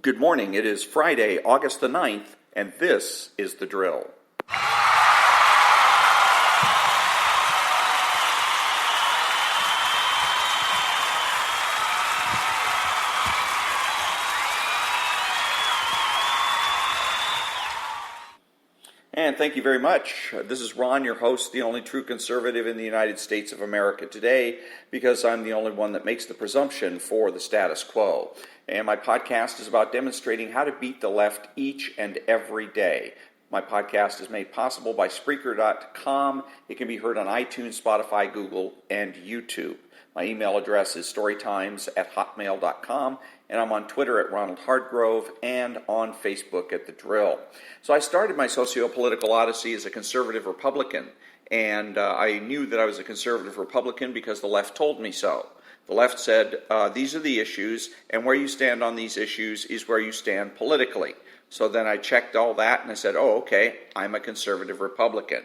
Good morning. It is Friday, August the 9th, and this is The Drill. And thank you very much. This is Ron, your host, the only true conservative in the United States of America today, because I'm the only one that makes the presumption for the status quo. And my podcast is about demonstrating how to beat the left each and every day. My podcast is made possible by Spreaker.com. It can be heard on iTunes, Spotify, Google, and YouTube. My email address is storytimes@hotmail.com, and I'm on Twitter at Ronald Hardgrove and on Facebook at The Drill. So I started my socio-political odyssey as a conservative Republican, and I knew that I was a conservative Republican because the left told me so. The left said, these are the issues, and where you stand on these issues is where you stand politically. So then I checked all that, and I said, oh, okay, I'm a conservative Republican.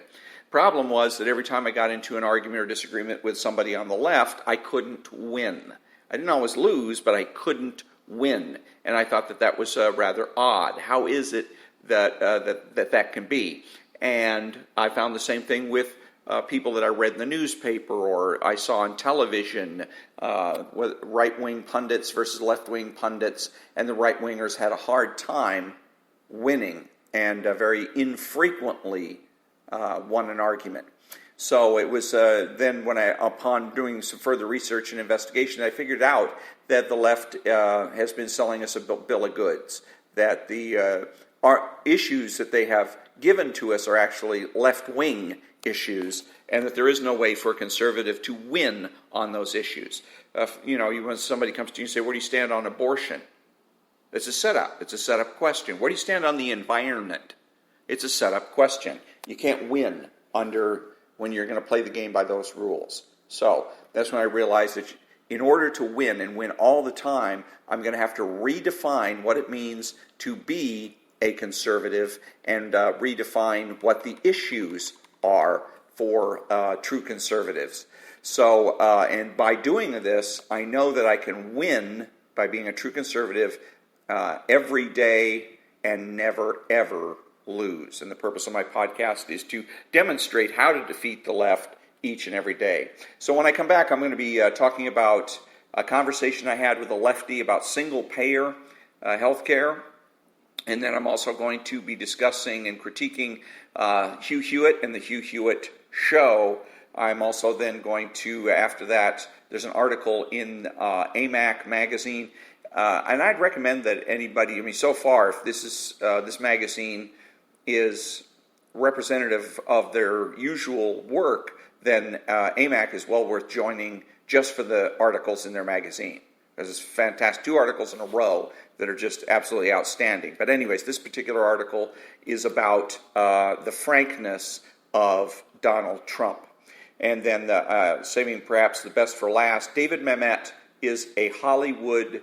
Problem was that every time I got into an argument or disagreement with somebody on the left, I couldn't win. I didn't always lose, but I couldn't win. And I thought that that was rather odd. How is it that that can be? And I found the same thing with people that I read in the newspaper or I saw on television, right-wing pundits versus left-wing pundits, and the right-wingers had a hard time winning and very infrequently won an argument. So it was then when upon doing some further research and investigation, I figured out that the left has been selling us a bill of goods, that the issues that they have given to us are actually left-wing issues, and that there is no way for a conservative to win on those issues. When somebody comes to you and say, where do you stand on abortion? It's a setup. It's a setup question. Where do you stand on the environment? It's a setup question. You can't win when you're going to play the game by those rules. So that's when I realized that in order to win and win all the time, I'm going to have to redefine what it means to be a conservative and redefine what the issues are for true conservatives. So, and by doing this, I know that I can win by being a true conservative every day and never, ever lose. And the purpose of my podcast is to demonstrate how to defeat the left each and every day. So when I come back, I'm going to be talking about a conversation I had with a lefty about single-payer health care. And then I'm also going to be discussing and critiquing Hugh Hewitt and the Hugh Hewitt Show. I'm also then going to, after that, there's an article in AMAC magazine. And I'd recommend that anybody, so far, if this magazine is representative of their usual work, then AMAC is well worth joining just for the articles in their magazine. There's fantastic 2 articles in a row that are just absolutely outstanding. But anyways, this particular article is about the frankness of Donald Trump. And then saving perhaps the best for last, David Mamet is a Hollywood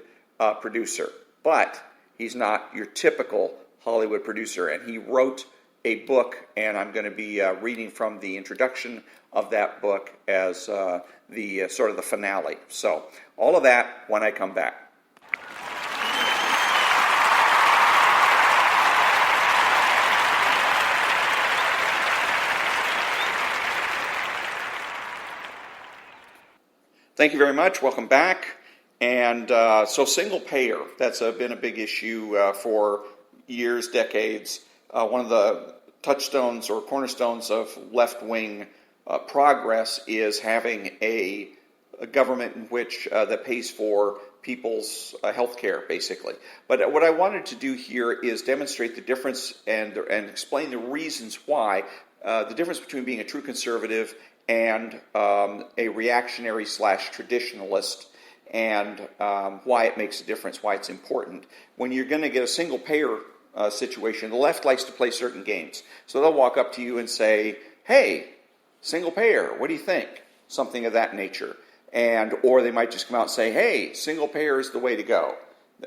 producer, but he's not your typical Hollywood producer. And he wrote a book, and I'm going to be reading from the introduction of that book as the sort of the finale. So all of that when I come back. Thank you very much. Welcome back. And so single payer, that's been a big issue for years, decades. One of the touchstones or cornerstones of left-wing progress is having a government in which that pays for people's health care, basically. But what I wanted to do here is demonstrate the difference and explain the reasons why, the difference between being a true conservative and a reactionary / traditionalist, and why it makes a difference, why it's important. When you're going to get a single-payer situation, the left likes to play certain games. So they'll walk up to you and say, hey, single-payer, what do you think? Something of that nature. Or they might just come out and say, hey, single-payer is the way to go.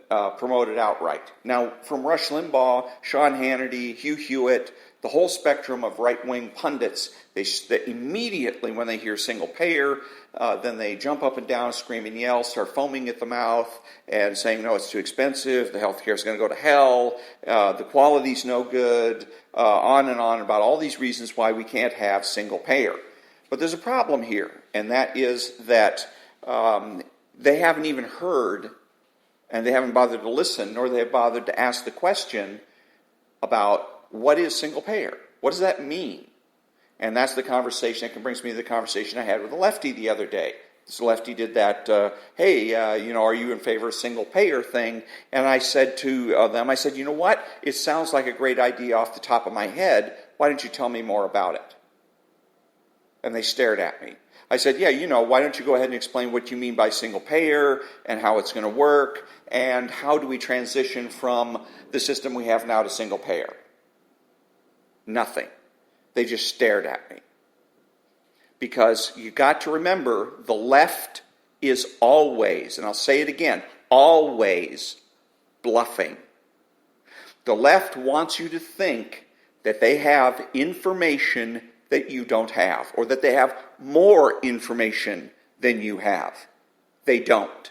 promoted outright. Now, from Rush Limbaugh, Sean Hannity, Hugh Hewitt, the whole spectrum of right-wing pundits, they immediately, when they hear single payer, then they jump up and down, scream and yell, start foaming at the mouth, and saying, no, it's too expensive, the health care is going to go to hell, the quality's no good, on and on about all these reasons why we can't have single payer. But there's a problem here, and that is that they haven't even heard, and they haven't bothered to listen, nor they have bothered to ask the question about what is single payer? What does that mean? And that's the conversation that brings me to the conversation I had with a lefty the other day. This lefty did that, hey, are you in favor of single payer thing? And I said to them, I said, you know what? It sounds like a great idea off the top of my head. Why don't you tell me more about it? And they stared at me. I said, yeah, why don't you go ahead and explain what you mean by single payer and how it's going to work and how do we transition from the system we have now to single payer? Nothing. They just stared at me. Because you got to remember, the left is always, and I'll say it again, always bluffing. The left wants you to think that they have information that you don't have, or that they have more information than you have. They don't.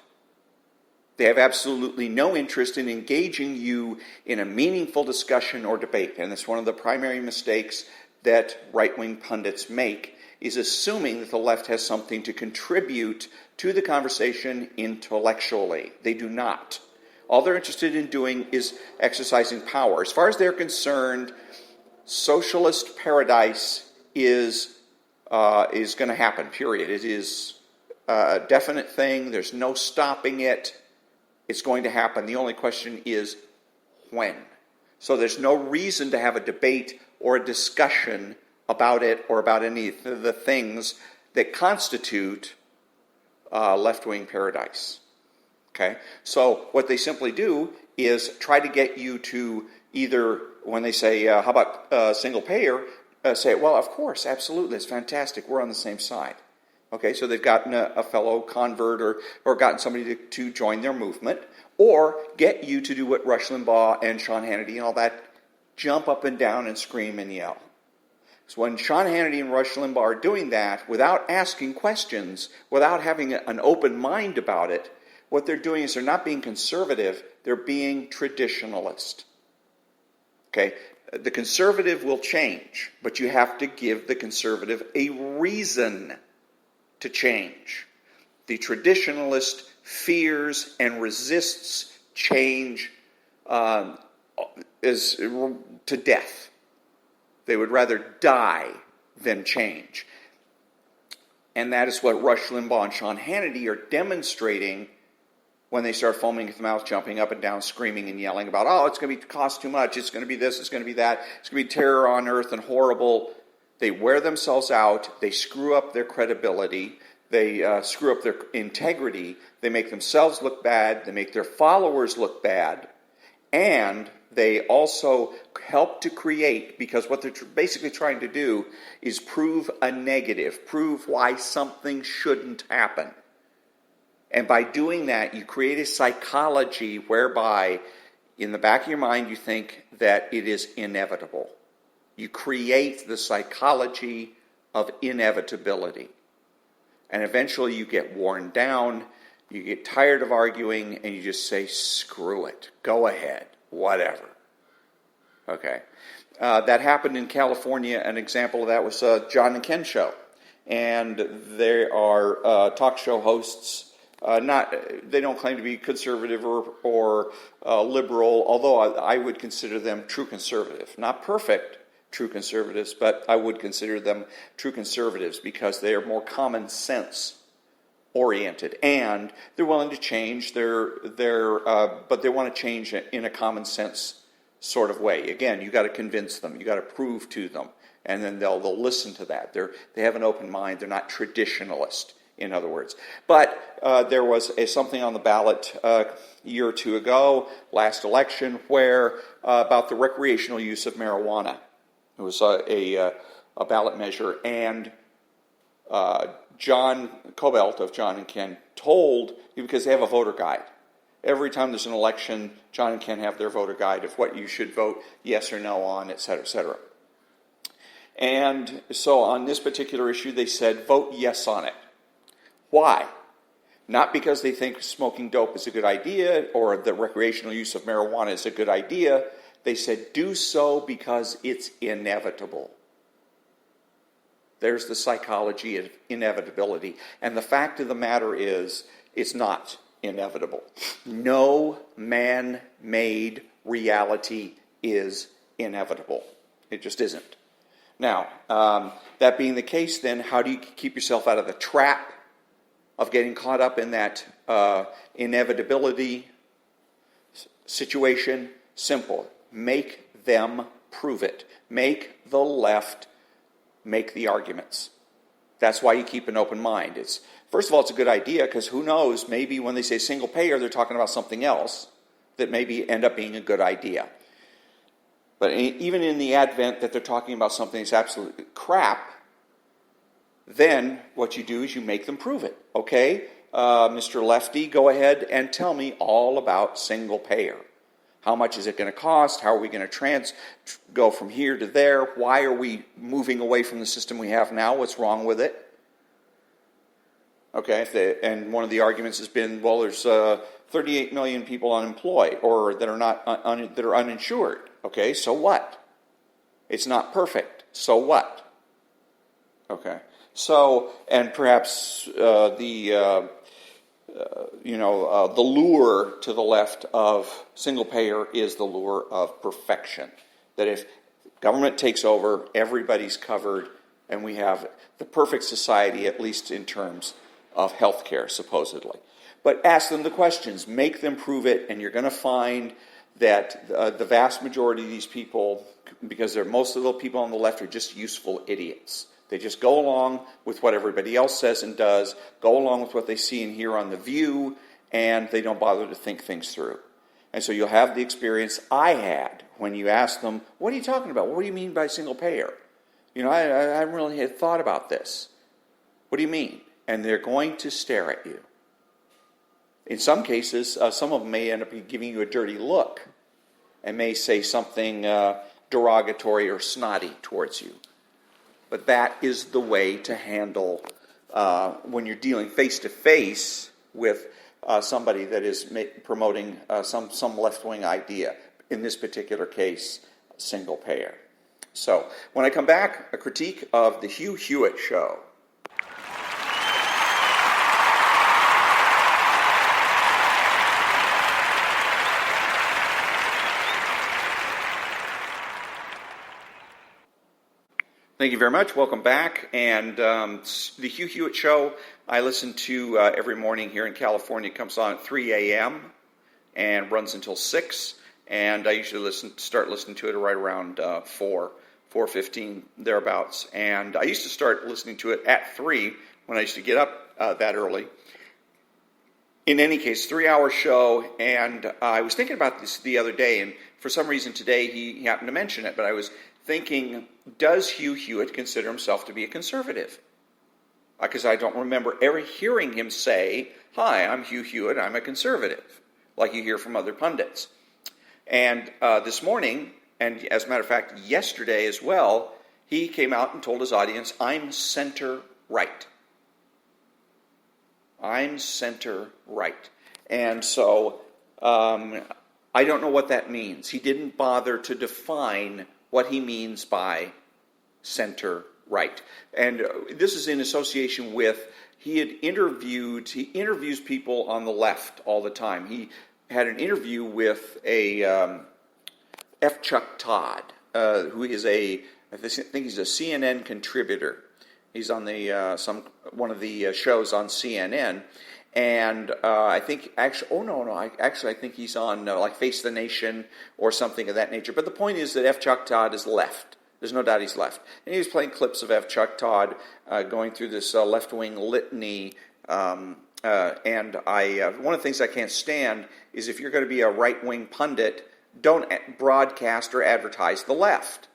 They have absolutely no interest in engaging you in a meaningful discussion or debate. And it's one of the primary mistakes that right-wing pundits make, is assuming that the left has something to contribute to the conversation intellectually. They do not. All they're interested in doing is exercising power. As far as they're concerned, socialist paradise is going to happen, period. It is a definite thing. There's no stopping it. It's going to happen. The only question is when. So there's no reason to have a debate or a discussion about it or about any of the things that constitute left-wing paradise. Okay? So what they simply do is try to get you to either, when they say, how about single payer, say, well, of course, absolutely, it's fantastic, we're on the same side. Okay, so they've gotten a fellow convert or gotten somebody to join their movement, or get you to do what Rush Limbaugh and Sean Hannity and all that, jump up and down and scream and yell. So when Sean Hannity and Rush Limbaugh are doing that without asking questions, without having an open mind about it, what they're doing is they're not being conservative, they're being traditionalist. Okay? The conservative will change, but you have to give the conservative a reason to change. The traditionalist fears and resists change to death. They would rather die than change. And that is what Rush Limbaugh and Sean Hannity are demonstrating when they start foaming at the mouth, jumping up and down, screaming and yelling about, oh, it's going to cost too much, it's going to be this, it's going to be that, it's going to be terror on earth and horrible. They wear themselves out, they screw up their credibility, they screw up their integrity, they make themselves look bad, they make their followers look bad, and they also help to create, because what they're basically trying to do is prove a negative, prove why something shouldn't happen. And by doing that, you create a psychology whereby in the back of your mind you think that it is inevitable. You create the psychology of inevitability. And eventually you get worn down, you get tired of arguing, and you just say, screw it, go ahead, whatever. Okay. That happened in California. An example of that was John and Ken show. And there are talk show hosts. They don't claim to be conservative or liberal, although I would consider them true conservative. Not perfect true conservatives, but I would consider them true conservatives because they are more common sense oriented, and they're willing to change. But they want to change in a common sense sort of way. Again, you got to convince them, you got to prove to them, and then they'll listen to that. They have an open mind. They're not traditionalist, in other words. But there was something on the ballot a year or two ago, last election, where about the recreational use of marijuana. It was a ballot measure, and John Cobelt of John and Ken told, because they have a voter guide, every time there's an election, John and Ken have their voter guide of what you should vote yes or no on, et cetera, et cetera. And so on this particular issue, they said, vote yes on it. Why? Not because they think smoking dope is a good idea or the recreational use of marijuana is a good idea. They said, do so because it's inevitable. There's the psychology of inevitability. And the fact of the matter is, it's not inevitable. No man-made reality is inevitable. It just isn't. Now, that being the case, then, how do you keep yourself out of the trap of getting caught up in that inevitability situation? Simple. Make them prove it. Make the left make the arguments. That's why you keep an open mind. First of all, it's a good idea because who knows, maybe when they say single payer, they're talking about something else that maybe end up being a good idea. But even in the advent that they're talking about something that's absolute crap, then what you do is you make them prove it. Okay, Mr. Lefty, go ahead and tell me all about single payer. How much is it going to cost? How are we going to go from here to there? Why are we moving away from the system we have now? What's wrong with it? Okay, and one of the arguments has been, well, there's 38 million people unemployed or that are not that are uninsured. Okay, so what? It's not perfect. So what? Okay, so and perhaps the lure to the left of single payer is the lure of perfection. That if government takes over, everybody's covered, and we have the perfect society, at least in terms of health care, supposedly. But ask them the questions, make them prove it, and you're going to find that the vast majority of these people, because most of the people on the left are just useful idiots. They just go along with what everybody else says and does, go along with what they see and hear on The View, and they don't bother to think things through. And so you'll have the experience I had when you ask them, what are you talking about? What do you mean by single payer? I haven't really had thought about this. What do you mean? And they're going to stare at you. In some cases, some of them may end up giving you a dirty look and may say something derogatory or snotty towards you. But that is the way to handle when you're dealing face-to-face with somebody that is promoting some left-wing idea. In this particular case, single payer. So, when I come back, a critique of the Hugh Hewitt show. Thank you very much. Welcome back. And the Hugh Hewitt show, I listen to every morning here in California. It comes on at 3 a.m. and runs until 6. And I usually start listening to it right around 4:15, thereabouts. And I used to start listening to it at 3 when I used to get up that early. In any case, 3-hour show. And I was thinking about this the other day. And for some reason today he happened to mention it. But I was thinking, does Hugh Hewitt consider himself to be a conservative? Because I don't remember ever hearing him say, hi, I'm Hugh Hewitt, I'm a conservative, like you hear from other pundits. And this morning, and as a matter of fact, yesterday as well, he came out and told his audience, I'm center-right. I'm center-right. And so, I don't know what that means. He didn't bother to define what he means by center-right. And this is in association with, he interviews people on the left all the time. He had an interview with a F. Chuck Todd, who is I think he's a CNN contributor. He's on one of the shows on CNN. And I think I think he's on like Face the Nation or something of that nature. But the point is that F. Chuck Todd is left. There's no doubt he's left. And he was playing clips of F. Chuck Todd going through this left-wing litany. And one of the things I can't stand is if you're going to be a right-wing pundit, don't broadcast or advertise the left.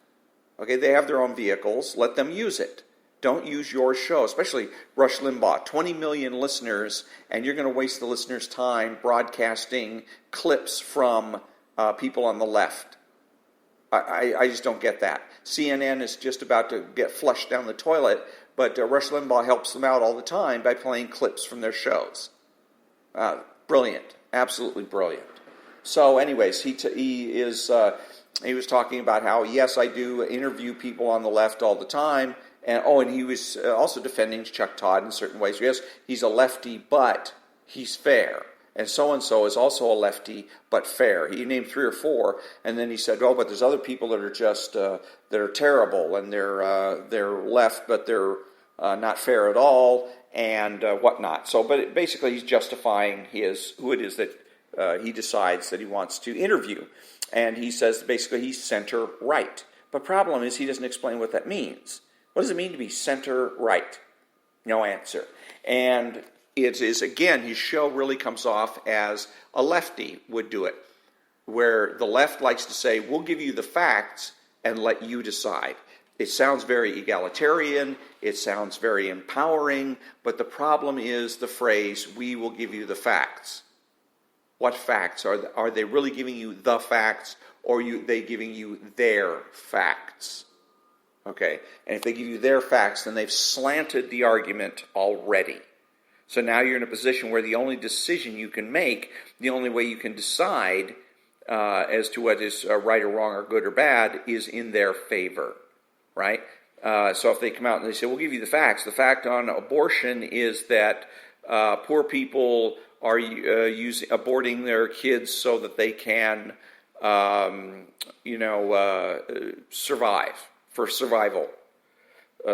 Okay, they have their own vehicles. Let them use it. Don't use your show, especially Rush Limbaugh, 20 million listeners, and you're going to waste the listeners' time broadcasting clips from people on the left. I just don't get that. CNN is just about to get flushed down the toilet, but Rush Limbaugh helps them out all the time by playing clips from their shows. Brilliant. Absolutely brilliant. So anyways, he was talking about how, yes, I do interview people on the left all the time. And he was also defending Chuck Todd in certain ways. Yes, he's a lefty, but he's fair. And so is also a lefty, but fair. He named 3 or 4, and then he said, but there's other people that are just that are terrible, and they're left, but they're not fair at all, and whatnot. So, but basically, he's justifying who it is that he decides that he wants to interview, and he says basically he's center right. But problem is he doesn't explain what that means. What does it mean to be center right? No answer. And it is, again, his show really comes off as a lefty would do it, where the left likes to say, we'll give you the facts and let you decide. It sounds very egalitarian, it sounds very empowering, but the problem is the phrase, we will give you the facts. What facts? Are they really giving you the facts, or are they giving you their facts? Okay, and if they give you their facts, then they've slanted the argument already. So now you're in a position where the only decision you can make, the only way you can decide as to what is right or wrong or good or bad is in their favor, right? So if they come out and they say, we'll give you the facts. The fact on abortion is that poor people are aborting their kids so that they can, survive, for survival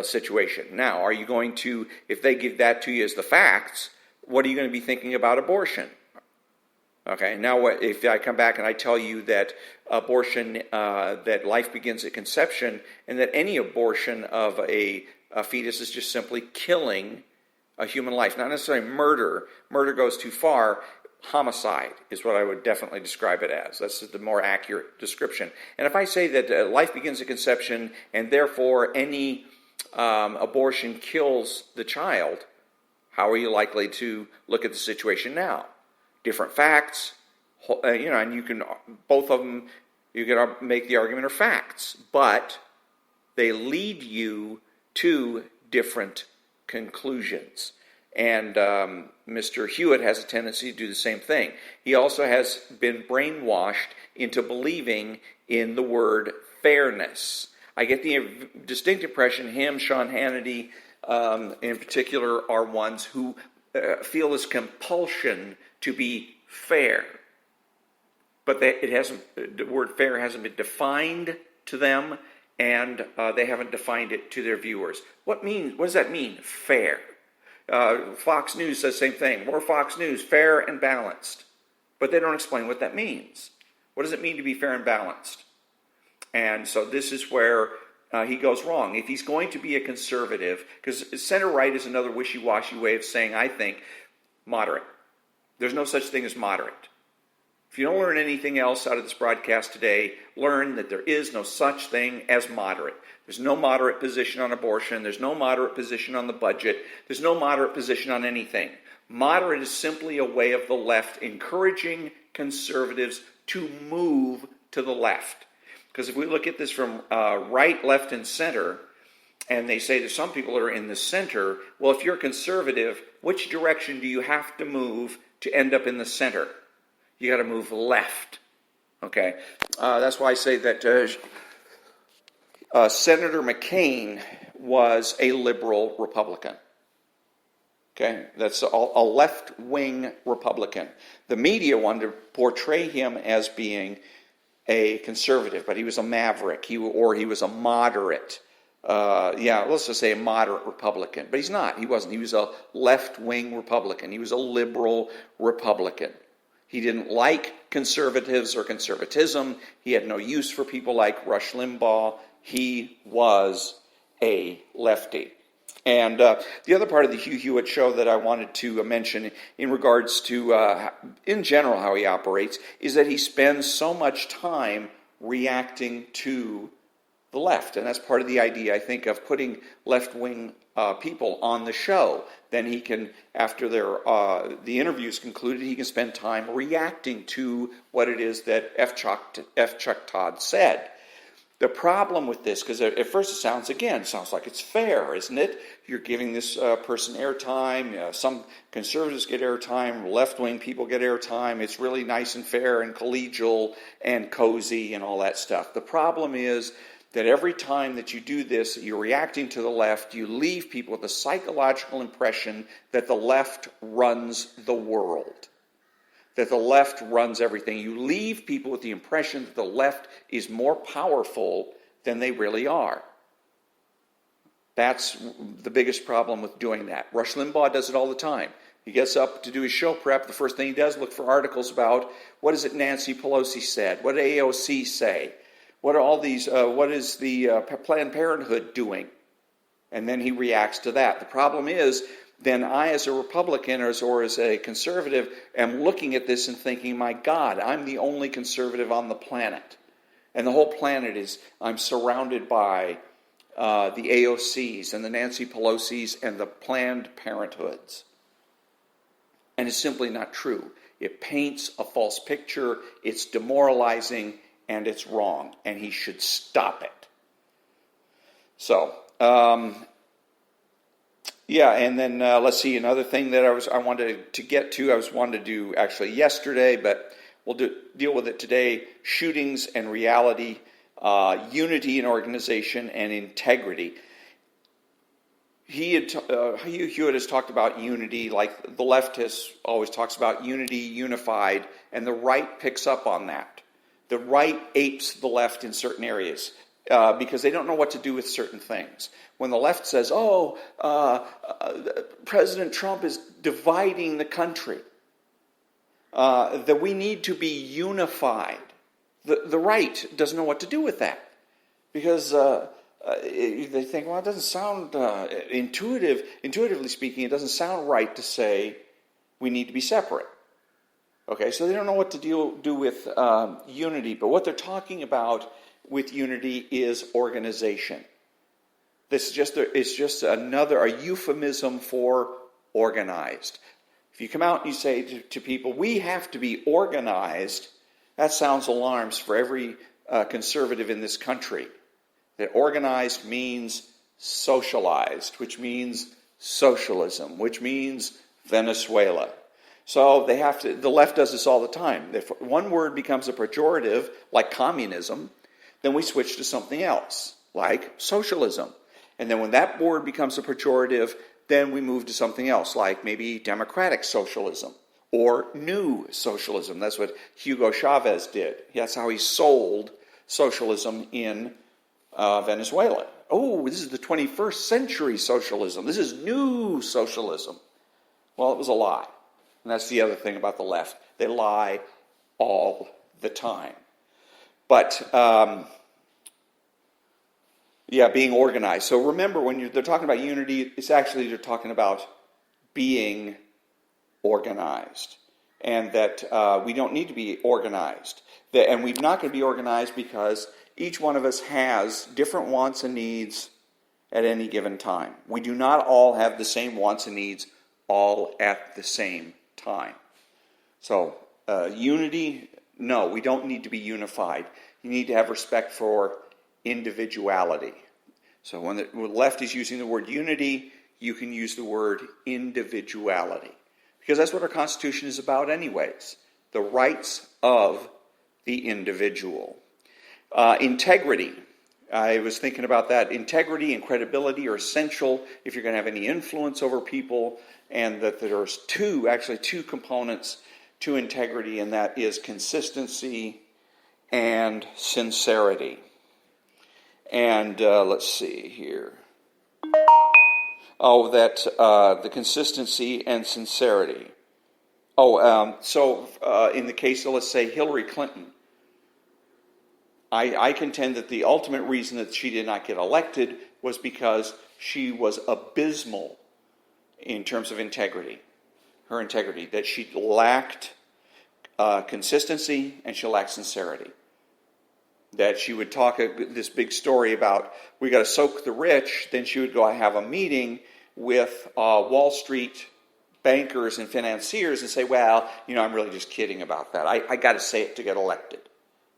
situation. Now, are you going to, if they give that to you as the facts, what are you going to be thinking about abortion? Okay, now if I come back and I tell you that abortion, that life begins at conception, and that any abortion of a fetus is just simply killing a human life, not necessarily murder. Murder goes too far. Homicide is what I would definitely describe it as. That's the more accurate description. And if I say that life begins at conception, and therefore any abortion kills the child, how are you likely to look at the situation now? Different facts, and you can, both of them, you can make the argument are facts, but they lead you to different conclusions. And Mr. Hewitt has a tendency to do the same thing. He also has been brainwashed into believing in the word fairness. I get the distinct impression Sean Hannity in particular, are ones who feel this compulsion to be fair. But the word fair hasn't been defined to them, and they haven't defined it to their viewers. What does that mean, fair? Fox News says the same thing. More Fox News, fair and balanced. But they don't explain what that means. What does it mean to be fair and balanced? And so this is where he goes wrong. If he's going to be a conservative, because center-right is another wishy-washy way of saying, I think, moderate. There's no such thing as moderate. If you don't learn anything else out of this broadcast today, learn that there is no such thing as moderate. There's no moderate position on abortion. There's no moderate position on the budget. There's no moderate position on anything. Moderate is simply a way of the left encouraging conservatives to move to the left. Because if we look at this from right, left, and center, and they say that some people are in the center, well, if you're a conservative, which direction do you have to move to end up in the center? You got to move left. Okay, that's why I say that Senator McCain was a liberal Republican. Okay, that's a left-wing Republican. The media wanted to portray him as being a conservative, but he was a maverick, he was a moderate. Let's just say a moderate Republican. But he's not. He wasn't. He was a left-wing Republican. He was a liberal Republican. He didn't like conservatives or conservatism. He had no use for people like Rush Limbaugh. He was a lefty. And the other part of the Hugh Hewitt show that I wanted to mention in regards to, in general, how he operates, is that he spends so much time reacting to the left. And that's part of the idea, I think, of putting left-wing people on the show. Then he can, after the interview's concluded, he can spend time reacting to what it is that F. Chuck Todd said. The problem with this, because at first it sounds like it's fair, isn't it? You're giving this person airtime. Some conservatives get airtime. Left-wing people get airtime. It's really nice and fair and collegial and cozy and all that stuff. The problem is that every time that you do this, you're reacting to the left, you leave people with a psychological impression that the left runs the world, that the left runs everything. You leave people with the impression that the left is more powerful than they really are. That's the biggest problem with doing that. Rush Limbaugh does it all the time. He gets up to do his show prep. The first thing he does, look for articles about what is it Nancy Pelosi said, what did AOC say, what are all these, what is the Planned Parenthood doing? And then he reacts to that. The problem is, then I, as a Republican or as a conservative, am looking at this and thinking, my God, I'm the only conservative on the planet. And the whole planet is, I'm surrounded by the AOCs and the Nancy Pelosi's and the Planned Parenthoods. And it's simply not true. It paints a false picture, it's demoralizing, and it's wrong. And he should stop it. So, yeah, and then let's see, another thing that I wanted to get to, I wanted to do actually yesterday, but we'll deal with it today, shootings and reality, unity in organization, and integrity. Hugh Hewitt has talked about unity, like the left always talks about unity, unified, and the right picks up on that. The right apes the left in certain areas. Because they don't know what to do with certain things. When the left says, President Trump is dividing the country, that we need to be unified, the right doesn't know what to do with that. Because they think, well, it doesn't sound intuitively speaking, it doesn't sound right to say we need to be separate. Okay, so they don't know what to do with unity, but what they're talking about with unity is organization. This is just a euphemism for organized. If you come out and you say to people, we have to be organized, that sounds alarms for every conservative in this country. That organized means socialized, which means socialism, which means Venezuela. So the left does this all the time. If one word becomes a pejorative, like communism, then we switch to something else, like socialism. And then when that word becomes a pejorative, then we move to something else, like maybe democratic socialism or new socialism. That's what Hugo Chavez did. That's how he sold socialism in Venezuela. Oh, this is the 21st century socialism. This is new socialism. Well, it was a lie. And that's the other thing about the left. They lie all the time. But, being organized. So remember, when they're talking about unity, they're talking about being organized. And that we don't need to be organized. And we're not going to be organized because each one of us has different wants and needs at any given time. We do not all have the same wants and needs all at the same time. So, unity, no, we don't need to be unified. You need to have respect for individuality. So when the left is using the word unity, you can use the word individuality. Because that's what our Constitution is about anyways. The rights of the individual. Integrity. I was thinking about that. Integrity and credibility are essential if you're going to have any influence over people, and that there's two components to integrity, and that is consistency and sincerity. And let's see here. The consistency and sincerity. So in the case of, let's say, Hillary Clinton, I contend that the ultimate reason that she did not get elected was because she was abysmal in terms of integrity. Her integrity, that she lacked consistency and she lacked sincerity. that she would talk this big story about we got to soak the rich. Then she would go have a meeting with Wall Street bankers and financiers and say, well, I'm really just kidding about that. I got to say it to get elected.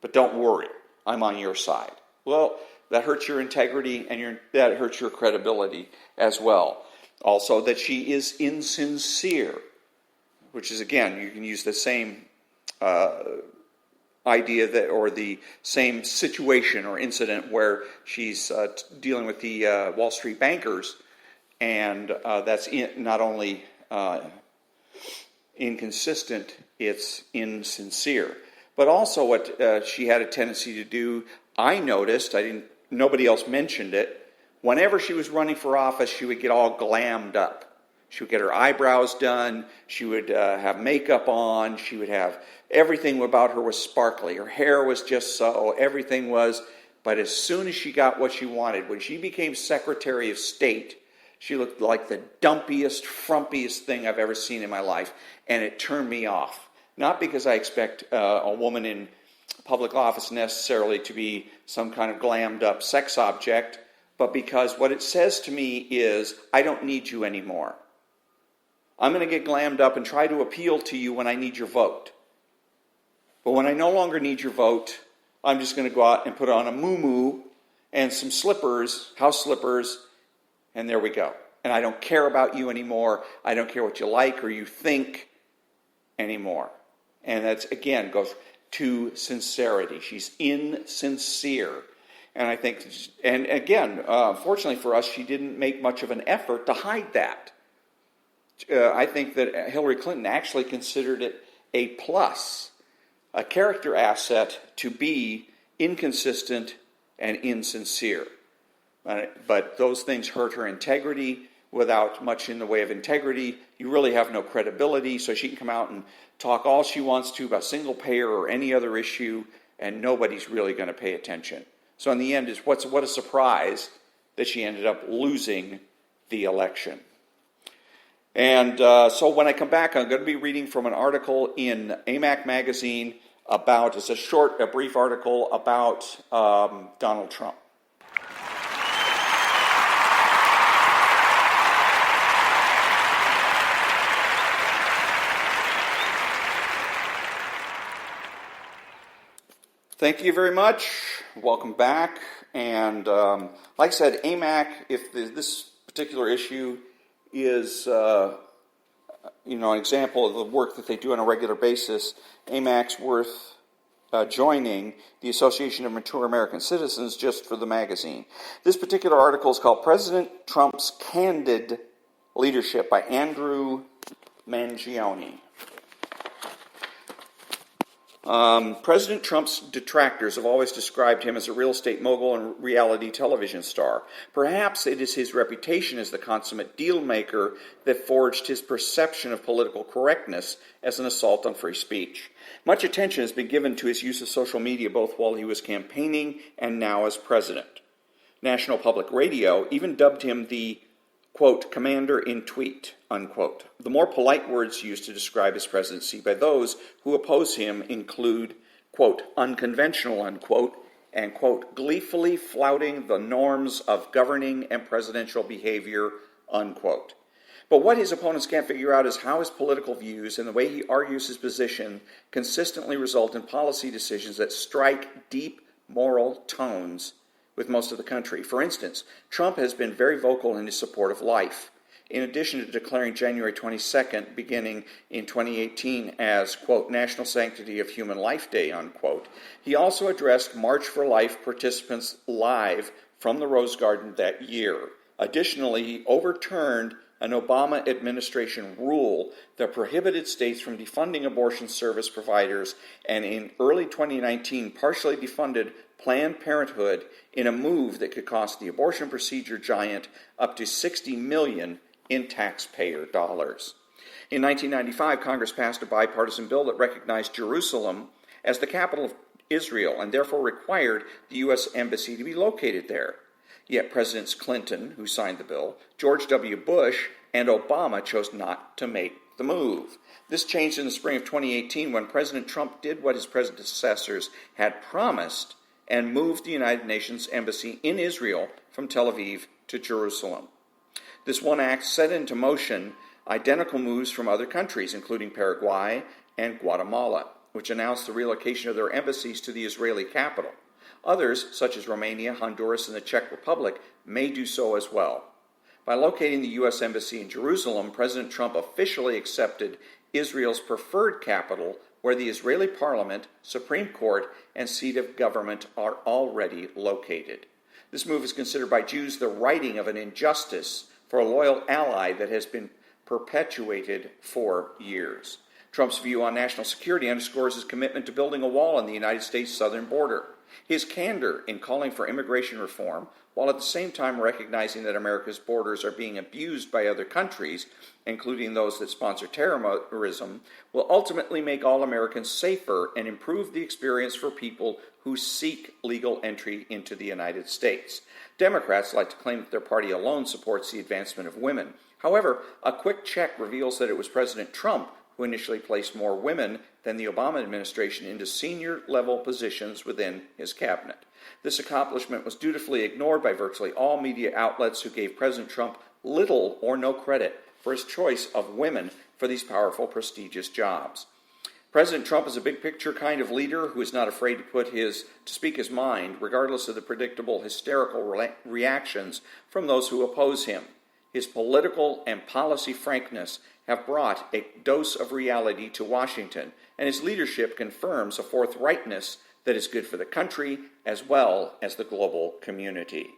But don't worry, I'm on your side. Well, that hurts your integrity and that hurts your credibility as well. Also, that she is insincere, which is, again, you can use the same idea or the same situation or incident where she's dealing with the Wall Street bankers, and that's not only inconsistent, it's insincere. But also what she had a tendency to do, I noticed, nobody else mentioned it, whenever she was running for office, she would get all glammed up. She would get her eyebrows done, she would have makeup on, she would have, everything about her was sparkly. Her hair was just so, everything was, but as soon as she got what she wanted, when she became Secretary of State, she looked like the dumpiest, frumpiest thing I've ever seen in my life, and it turned me off. Not because I expect a woman in public office necessarily to be some kind of glammed up sex object, but because what it says to me is, I don't need you anymore. I'm going to get glammed up and try to appeal to you when I need your vote. But when I no longer need your vote, I'm just going to go out and put on a muumuu and some slippers, house slippers, and there we go. And I don't care about you anymore. I don't care what you like or you think anymore. And that's, again, goes to sincerity. She's insincere. And I think, and again, fortunately for us, she didn't make much of an effort to hide that. I think that Hillary Clinton actually considered it a plus, a character asset to be inconsistent and insincere. But those things hurt her integrity. Without much in the way of integrity, you really have no credibility, so she can come out and talk all she wants to about single payer or any other issue, and nobody's really going to pay attention. So in the end, what a surprise that she ended up losing the election. And so when I come back, I'm going to be reading from an article in AMAC magazine about, it's a brief article about Donald Trump. Thank you very much. Welcome back. And like I said, AMAC, if this particular issue is an example of the work that they do on a regular basis, AMAC's worth joining the Association of Mature American Citizens just for the magazine. This particular article is called President Trump's Candid Leadership by Andrew Mangione. President Trump's detractors have always described him as a real estate mogul and reality television star. Perhaps it is his reputation as the consummate deal maker that forged his perception of political correctness as an assault on free speech. Much attention has been given to his use of social media both while he was campaigning and now as president. National Public Radio even dubbed him the, quote, commander in tweet, unquote. The more polite words used to describe his presidency by those who oppose him include, quote, unconventional, unquote, and, quote, gleefully flouting the norms of governing and presidential behavior, unquote. But what his opponents can't figure out is how his political views and the way he argues his position consistently result in policy decisions that strike deep moral tones with most of the country. For instance, Trump has been very vocal in his support of life. In addition to declaring January 22nd, beginning in 2018, as, quote, National Sanctity of Human Life Day, unquote, he also addressed March for Life participants live from the Rose Garden that year. Additionally, he overturned an Obama administration rule that prohibited states from defunding abortion service providers, and in early 2019 partially defunded Planned Parenthood in a move that could cost the abortion procedure giant up to $60 million in taxpayer dollars. In 1995, Congress passed a bipartisan bill that recognized Jerusalem as the capital of Israel and therefore required the U.S. Embassy to be located there. Yet Presidents Clinton, who signed the bill, George W. Bush, and Obama chose not to make the move. This changed in the spring of 2018 when President Trump did what his predecessors had promised and moved the United Nations Embassy in Israel from Tel Aviv to Jerusalem. This one act set into motion identical moves from other countries, including Paraguay and Guatemala, which announced the relocation of their embassies to the Israeli capital. Others, such as Romania, Honduras, and the Czech Republic, may do so as well. By locating the U.S. Embassy in Jerusalem, President Trump officially accepted Israel's preferred capital, where the Israeli parliament, Supreme Court, and seat of government are already located. This move is considered by Jews the righting of an injustice for a loyal ally that has been perpetuated for years. Trump's view on national security underscores his commitment to building a wall on the United States southern border. His candor in calling for immigration reform, while at the same time recognizing that America's borders are being abused by other countries, including those that sponsor terrorism, will ultimately make all Americans safer and improve the experience for people who seek legal entry into the United States. Democrats like to claim that their party alone supports the advancement of women. However, a quick check reveals that it was President Trump who initially placed more women than the Obama administration into senior-level positions within his cabinet. This accomplishment was dutifully ignored by virtually all media outlets who gave President Trump little or no credit for his choice of women for these powerful, prestigious jobs. President Trump is a big-picture kind of leader who is not afraid to speak his mind, regardless of the predictable hysterical reactions from those who oppose him. His political and policy frankness have brought a dose of reality to Washington, and his leadership confirms a forthrightness that is good for the country as well as the global community.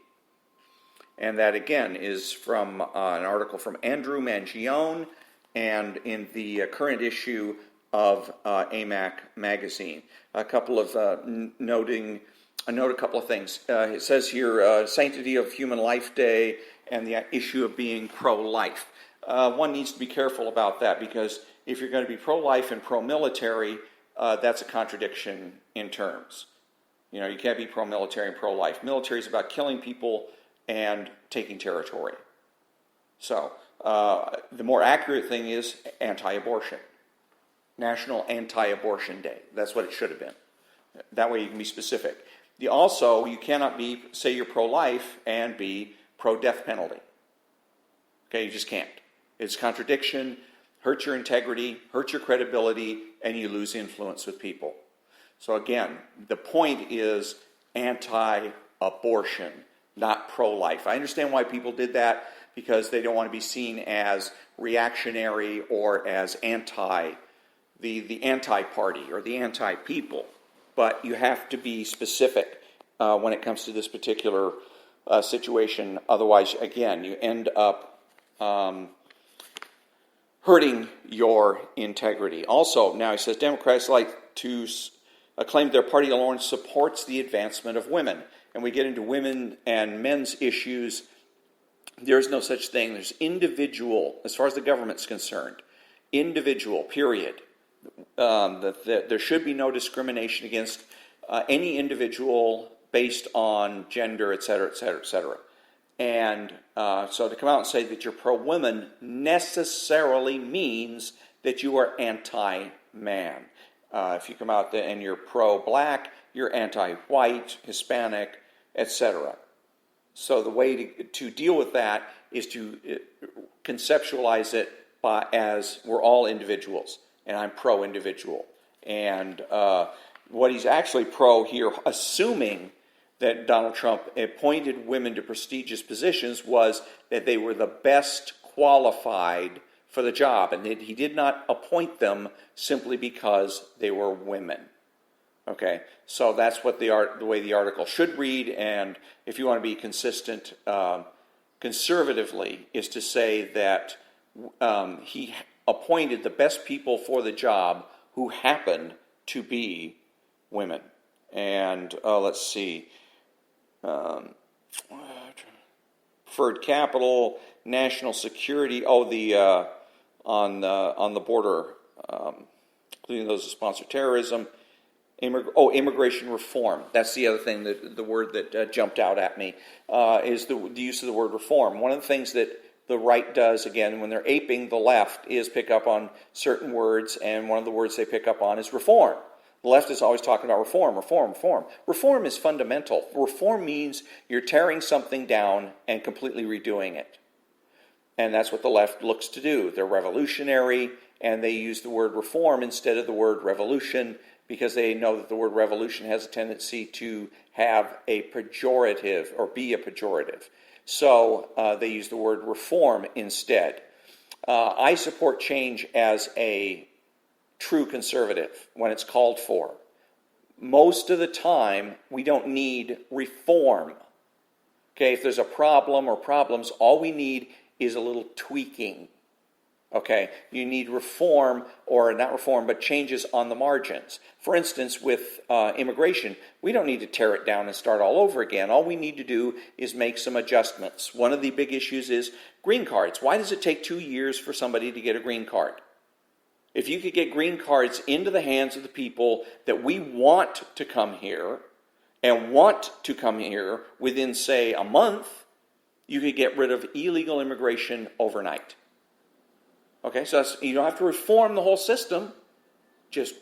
And that, again, is from an article from Andrew Mangione and in the current issue of AMAC magazine. A couple of note a couple of things. It says here, Sanctity of Human Life Day and the issue of being pro-life. One needs to be careful about that, because if you're going to be pro-life and pro-military, that's a contradiction in terms. You know, you can't be pro-military and pro-life. Military is about killing people and taking territory. So, the more accurate thing is anti-abortion. National Anti-Abortion Day. That's what it should have been. That way you can be specific. Also, you cannot say you're pro-life and be pro-death penalty. Okay, you just can't. It's contradiction, hurts your integrity, hurts your credibility, and you lose influence with people. So again, the point is anti-abortion, not pro-life. I understand why people did that, because they don't want to be seen as reactionary or as the anti-party or the anti-people. But you have to be specific when it comes to this particular situation. Otherwise, again, you end up hurting your integrity. Also, now he says, Democrats like to claim their party alone supports the advancement of women. And we get into women and men's issues. There's no such thing. There's individual, as far as the government's concerned. Individual, period. There should be no discrimination against any individual based on gender, et cetera, et cetera, et cetera. And so to come out and say that you're pro-women necessarily means that you are anti-man. If you come out and you're pro-black, you're anti-white, Hispanic, etc. So the way to deal with that is to conceptualize it as we're all individuals, and I'm pro-individual. And what he's actually pro here, assuming that Donald Trump appointed women to prestigious positions, was that they were the best qualified for the job, and that he did not appoint them simply because they were women. Okay, so that's what the way the article should read, and if you want to be consistent conservatively, is to say that he appointed the best people for the job who happened to be women. And let's see, preferred capital, national security. On the border, including those who sponsor terrorism. Immigration reform. That's the other thing, the word that jumped out at me, is the use of the word reform. One of the things that the right does, again, when they're aping the left, is pick up on certain words, and one of the words they pick up on is reform. The left is always talking about reform, reform, reform. Reform is fundamental. Reform means you're tearing something down and completely redoing it. And that's what the left looks to do. They're revolutionary, and they use the word reform instead of the word revolution because they know that the word revolution has a tendency to have a pejorative or be a pejorative. So they use the word reform instead. I support change as a true conservative when it's called for. Most of the time, we don't need reform. Okay, if there's a problem or problems, all we need is a little tweaking. Okay, you need reform, or not reform, but changes on the margins. For instance, with immigration, we don't need to tear it down and start all over again. All we need to do is make some adjustments. One of the big issues is green cards. Why does it take 2 years for somebody to get a green card? If you could get green cards into the hands of the people that we want to come here, and want to come here within, say, a month, you could get rid of illegal immigration overnight. Okay, so you don't have to reform the whole system. Just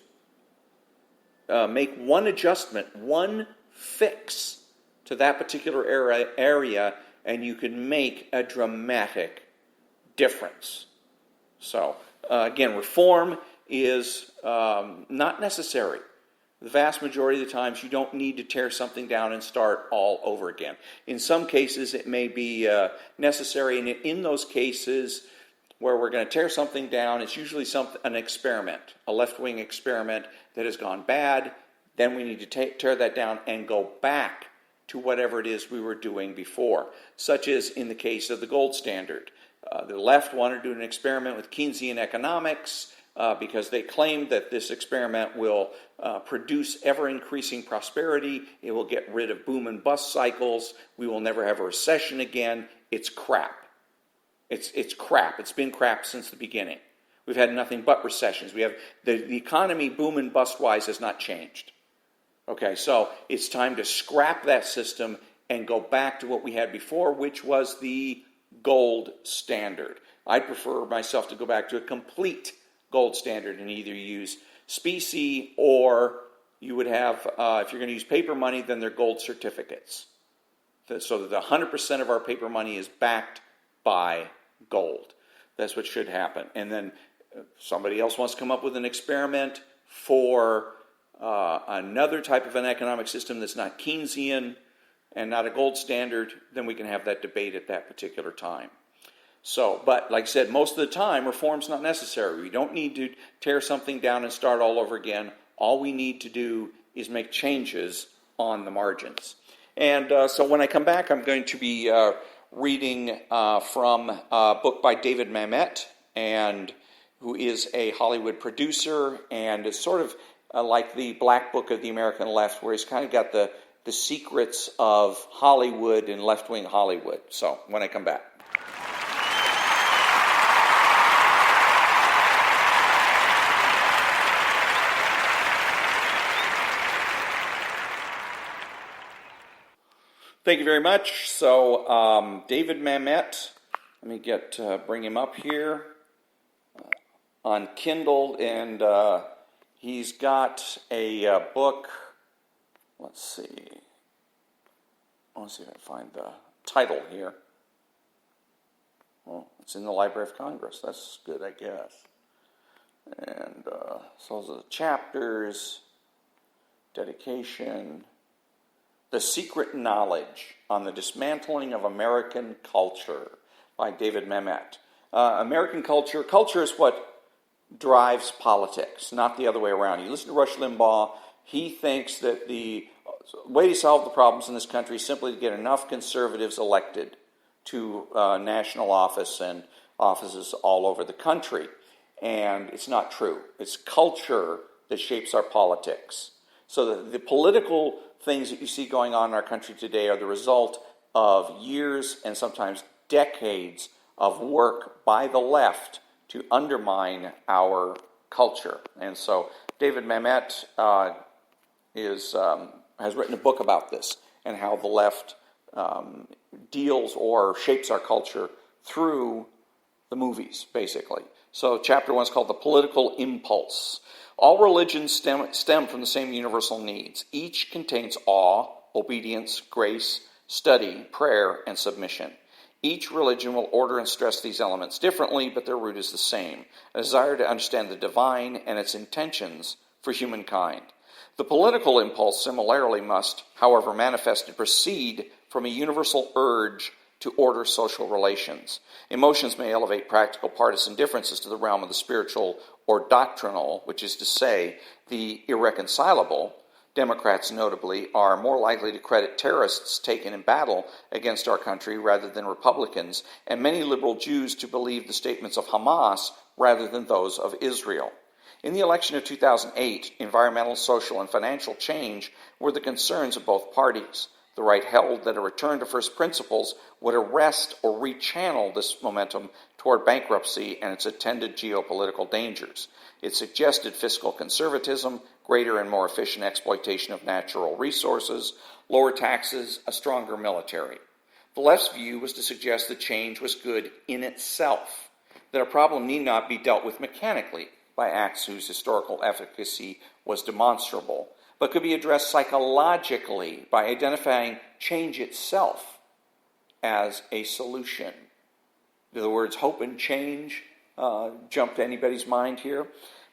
make one adjustment, one fix to that particular area, and you can make a dramatic difference. So, again, reform is not necessary. The vast majority of the times, you don't need to tear something down and start all over again. In some cases, it may be necessary, and in those cases where we're going to tear something down, it's usually an experiment, a left-wing experiment that has gone bad. Then we need to tear that down and go back to whatever it is we were doing before, such as in the case of the gold standard. The left wanted to do an experiment with Keynesian economics because they claimed that this experiment will produce ever-increasing prosperity. It will get rid of boom and bust cycles. We will never have a recession again. It's crap. It's crap. It's been crap since the beginning. We've had nothing but recessions. We have the economy, boom and bust-wise, has not changed. Okay, so it's time to scrap that system and go back to what we had before, which was the gold standard. I prefer myself to go back to a complete gold standard and either use specie or you would have, if you're going to use paper money, then they're gold certificates. So that 100% of our paper money is backed by gold. That's what should happen. And then somebody else wants to come up with an experiment for another type of an economic system that's not Keynesian and not a gold standard, then we can have that debate at that particular time. So, but like I said, most of the time, reform's not necessary. We don't need to tear something down and start all over again. All we need to do is make changes on the margins. And so when I come back, I'm going to be reading from a book by David Mamet, and who is a Hollywood producer, and is sort of like the Black Book of the American Left, where he's kind of got the secrets of Hollywood and left-wing Hollywood. So when I come back. Thank you very much. So David Mamet, let me bring him up here on Kindle, and he's got a book. Let's see if I can find the title here. Well, it's in the Library of Congress. That's good, I guess. And so the chapters, dedication, The Secret Knowledge on the Dismantling of American Culture by David Mamet. American culture is what drives politics, not the other way around. You listen to Rush Limbaugh, he thinks that the way to solve the problems in this country is simply to get enough conservatives elected to national office and offices all over the country. And it's not true. It's culture that shapes our politics. So the political things that you see going on in our country today are the result of years and sometimes decades of work by the left to undermine our culture. And so David Mamet has written a book about this and how the left deals or shapes our culture through the movies, basically. So chapter 1 is called The Political Impulse. All religions stem from the same universal needs. Each contains awe, obedience, grace, study, prayer, and submission. Each religion will order and stress these elements differently, but their root is the same, a desire to understand the divine and its intentions for humankind. The political impulse similarly must, however manifested, proceed from a universal urge to order social relations. Emotions may elevate practical partisan differences to the realm of the spiritual or doctrinal, which is to say, the irreconcilable. Democrats, notably, are more likely to credit terrorists taken in battle against our country rather than Republicans, and many liberal Jews to believe the statements of Hamas rather than those of Israel. In the election of 2008, environmental, social, and financial change were the concerns of both parties. The right held that a return to first principles would arrest or rechannel this momentum toward bankruptcy and its attendant geopolitical dangers. It suggested fiscal conservatism, greater and more efficient exploitation of natural resources, lower taxes, a stronger military. The left's view was to suggest that change was good in itself, that a problem need not be dealt with mechanically by acts whose historical efficacy was demonstrable, but could be addressed psychologically by identifying change itself as a solution. Do the words hope and change jump to anybody's mind here?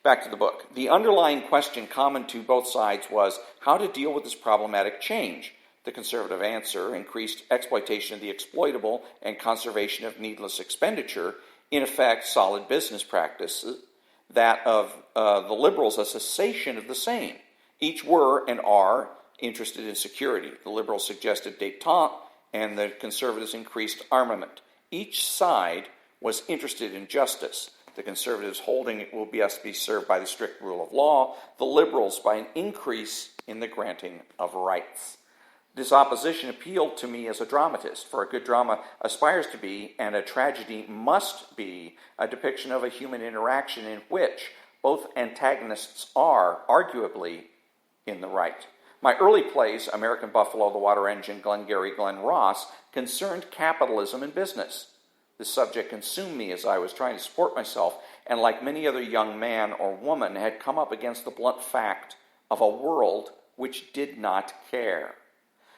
Back to the book. The underlying question common to both sides was how to deal with this problematic change. The conservative answer, increased exploitation of the exploitable and conservation of needless expenditure, in effect, solid business practices. That of the liberals, a cessation of the same. Each were and are interested in security. The liberals suggested détente, and the conservatives increased armament. Each side was interested in justice. The conservatives holding it will best be served by the strict rule of law, the liberals by an increase in the granting of rights. This opposition appealed to me as a dramatist, for a good drama aspires to be, and a tragedy must be, a depiction of a human interaction in which both antagonists are, arguably, in the right. My early plays, American Buffalo, The Water Engine, Glengarry Glen Ross, concerned capitalism and business. This subject consumed me as I was trying to support myself, and like many other young man or woman, had come up against the blunt fact of a world which did not care.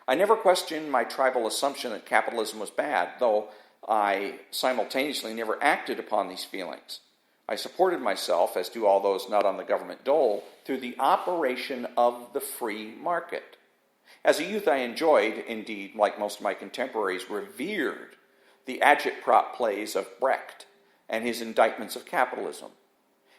I never questioned my tribal assumption that capitalism was bad, though I simultaneously never acted upon these feelings. I supported myself, as do all those not on the government dole, through the operation of the free market. As a youth, I enjoyed, indeed, like most of my contemporaries, revered the agitprop plays of Brecht and his indictments of capitalism.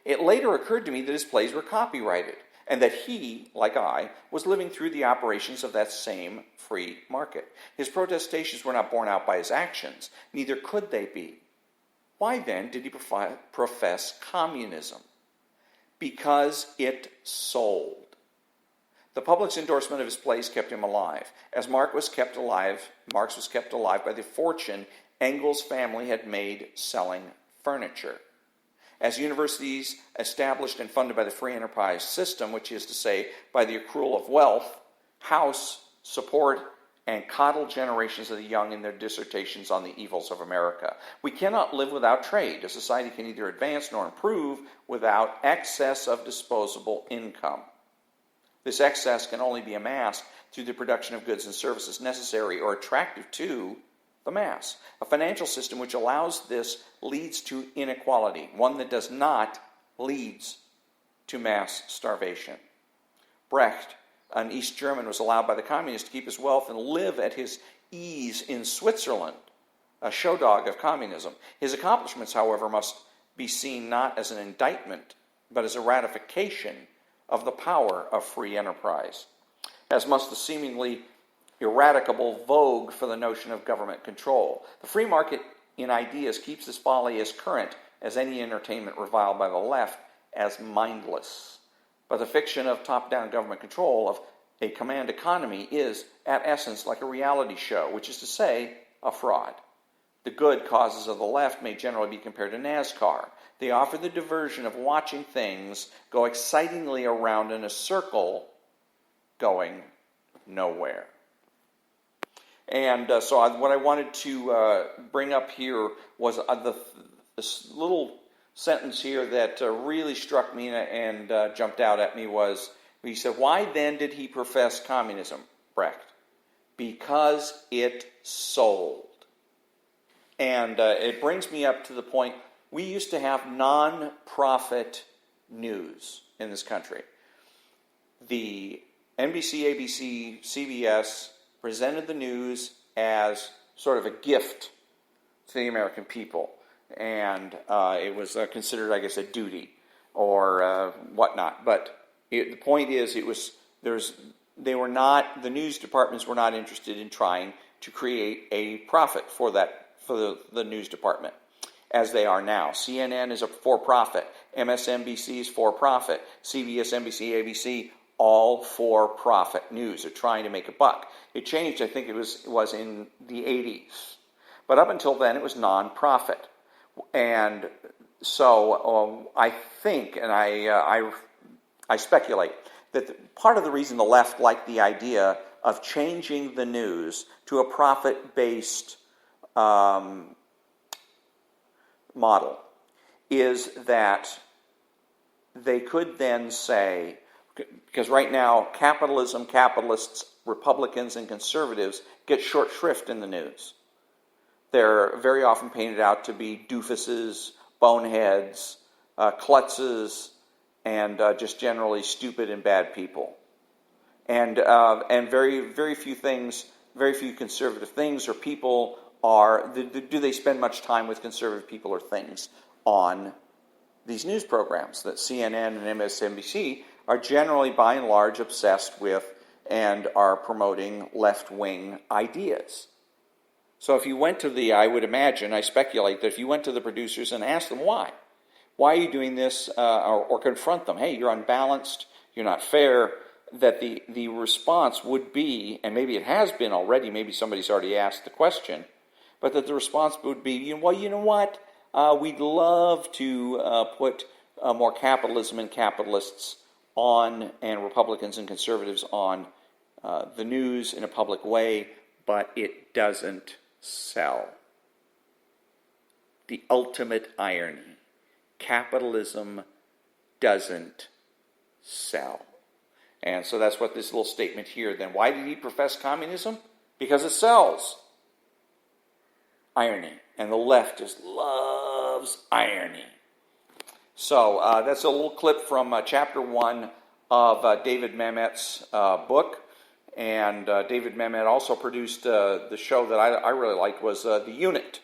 It later occurred to me that his plays were copyrighted, and that he, like I, was living through the operations of that same free market. His protestations were not borne out by his actions, neither could they be. Why then did he profess communism? Because it sold. The public's endorsement of his plays kept him alive, as Marx was kept alive by the fortune Engels' family had made selling furniture. As universities established and funded by the free enterprise system, which is to say, by the accrual of wealth, house, support, and coddle generations of the young in their dissertations on the evils of America. We cannot live without trade. A society can neither advance nor improve without excess of disposable income. This excess can only be amassed through the production of goods and services necessary or attractive to the mass. A financial system which allows this leads to inequality. One that does not leads to mass starvation. Brecht, an East German, was allowed by the communists to keep his wealth and live at his ease in Switzerland, a show dog of communism. His accomplishments, however, must be seen not as an indictment, but as a ratification of the power of free enterprise, as must the seemingly eradicable vogue for the notion of government control. The free market in ideas keeps this folly as current as any entertainment reviled by the left as mindless. But the fiction of top-down government control of a command economy is, at essence, like a reality show, which is to say, a fraud. The good causes of the left may generally be compared to NASCAR. They offer the diversion of watching things go excitingly around in a circle going nowhere. And what I wanted to bring up here was this little sentence here that really struck me and jumped out at me was, he said, why then did he profess communism, Brecht? Because it sold. And it brings me up to the point, we used to have non-profit news in this country. The NBC, ABC, CBS presented the news as sort of a gift to the American people. And it was considered, I guess, a duty or whatnot. But the point is, the news departments were not interested in trying to create a profit for the news department, as they are now. CNN is a for-profit. MSNBC is for-profit. CBS, NBC, ABC, all for-profit news. They're trying to make a buck. It changed, I think it was in the 80s. But up until then, it was non-profit. And so I think, and I speculate, that part of the reason the left liked the idea of changing the news to a profit-based model is that they could then say, because right now capitalism, capitalists, Republicans, and conservatives get short shrift in the news. They're very often painted out to be doofuses, boneheads, klutzes, and just generally stupid and bad people. And very, very few things, very few conservative things or people do they spend much time with conservative people or things on these news programs that CNN and MSNBC are generally, by and large, obsessed with and are promoting left-wing ideas. So if you went to I speculate that if you went to the producers and asked them why are you doing this, or confront them, hey, you're unbalanced, you're not fair, that the response would be, and maybe it has been already, maybe somebody's already asked the question, but that the response would be, well, you know what, we'd love to put more capitalism and capitalists on, and Republicans and conservatives on the news in a public way, but it doesn't sell. The ultimate irony. Capitalism doesn't sell. And so that's what this little statement here, then. Why did he profess communism? Because it sells. Irony. And the left just loves irony. So that's a little clip from chapter 1 of David Mamet's book. And David Mamet also produced the show that I really liked was The Unit.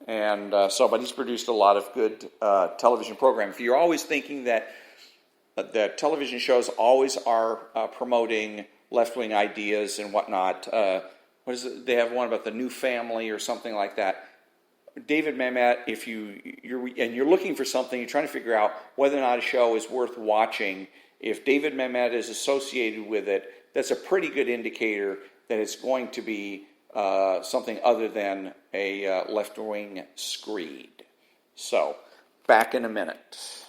And but he's produced a lot of good television programming. If you're always thinking that television shows always are promoting left-wing ideas and whatnot, what is it? They have one about the new family or something like that. David Mamet, if you're looking for something, you're trying to figure out whether or not a show is worth watching. If David Mamet is associated with it, that's a pretty good indicator that it's going to be something other than a left-wing screed. So, back in a minute.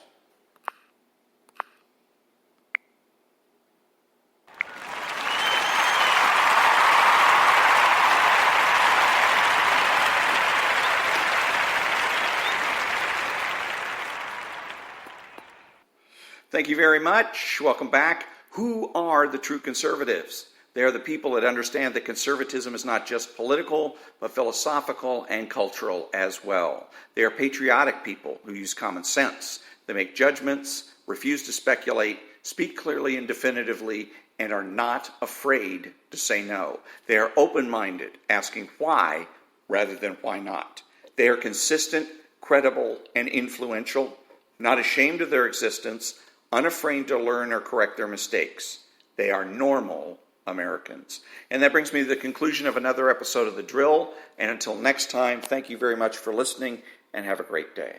Thank you very much. Welcome back. Who are the true conservatives? They are the people that understand that conservatism is not just political, but philosophical and cultural as well. They are patriotic people who use common sense. They make judgments, refuse to speculate, speak clearly and definitively, and are not afraid to say no. They are open-minded, asking why rather than why not. They are consistent, credible, and influential, not ashamed of their existence, unafraid to learn or correct their mistakes. They are normal Americans. And that brings me to the conclusion of another episode of The Drill. And until next time, thank you very much for listening and have a great day.